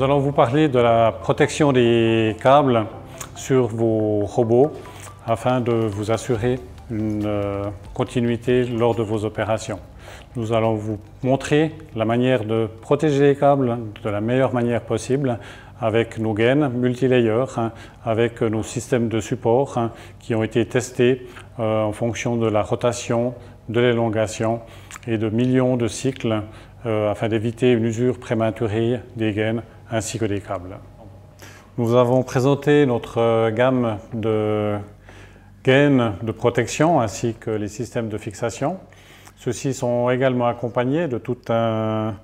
Nous allons vous parler de la protection des câbles sur vos robots afin de vous assurer une continuité lors de vos opérations. Nous allons vous montrer la manière de protéger les câbles de la meilleure manière possible avec nos gaines multilayer, avec nos systèmes de support qui ont été testés en fonction de la rotation, de l'élongation et de millions de cycles afin d'éviter une usure prématurée des gaines ainsi que des câbles. Nous avons présenté notre gamme de gaines de protection ainsi que les systèmes de fixation. Ceux-ci sont également accompagnés de tout un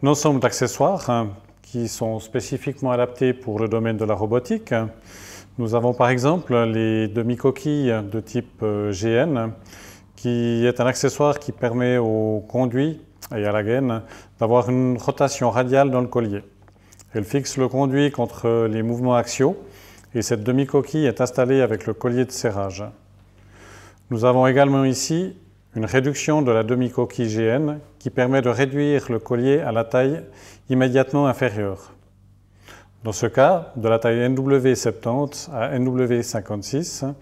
ensemble d'accessoires qui sont spécifiquement adaptés pour le domaine de la robotique. Nous avons par exemple les demi-coquilles de type GN, qui est un accessoire qui permet au conduit et à la gaine d'avoir une rotation radiale dans le collier. Elle fixe le conduit contre les mouvements axiaux et cette demi-coquille est installée avec le collier de serrage. Nous avons également ici une réduction de la demi-coquille GN qui permet de réduire le collier à la taille immédiatement inférieure. Dans ce cas, de la taille NW70 à NW56,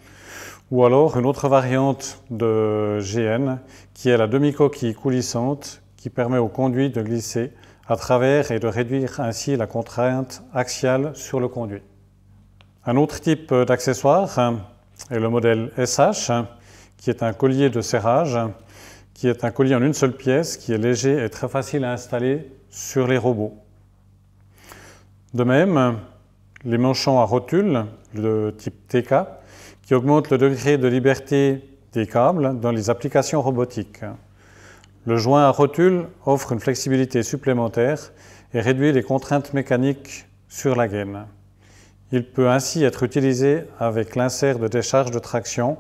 ou alors une autre variante de GN qui est la demi-coquille coulissante qui permet au conduit de glisser à travers et de réduire ainsi la contrainte axiale sur le conduit. Un autre type d'accessoire est le modèle SH, qui est un collier de serrage, qui est un collier en une seule pièce, qui est léger et très facile à installer sur les robots. De même, les manchons à rotule de type TK, qui augmentent le degré de liberté des câbles dans les applications robotiques. Le joint à rotule offre une flexibilité supplémentaire et réduit les contraintes mécaniques sur la gaine. Il peut ainsi être utilisé avec l'insert de décharge de traction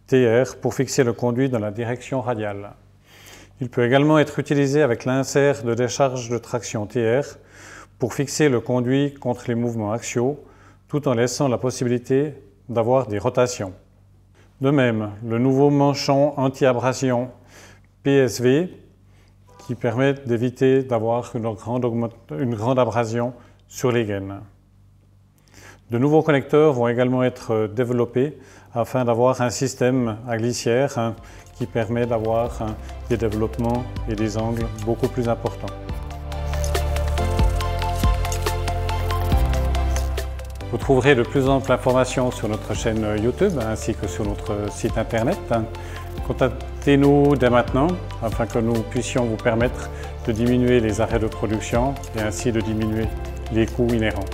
TR pour fixer le conduit dans la direction radiale. Il peut également être utilisé avec l'insert de décharge de traction TR pour fixer le conduit contre les mouvements axiaux tout en laissant la possibilité d'avoir des rotations. De même, le nouveau manchon anti-abrasion PSV qui permet d'éviter d'avoir une grande abrasion sur les gaines. De nouveaux connecteurs vont également être développés afin d'avoir un système à glissière qui permet d'avoir des développements et des angles beaucoup plus importants. Vous trouverez de plus amples informations sur notre chaîne YouTube ainsi que sur notre site internet. Contactez-nous dès maintenant afin que nous puissions vous permettre de diminuer les arrêts de production et ainsi de diminuer les coûts inhérents.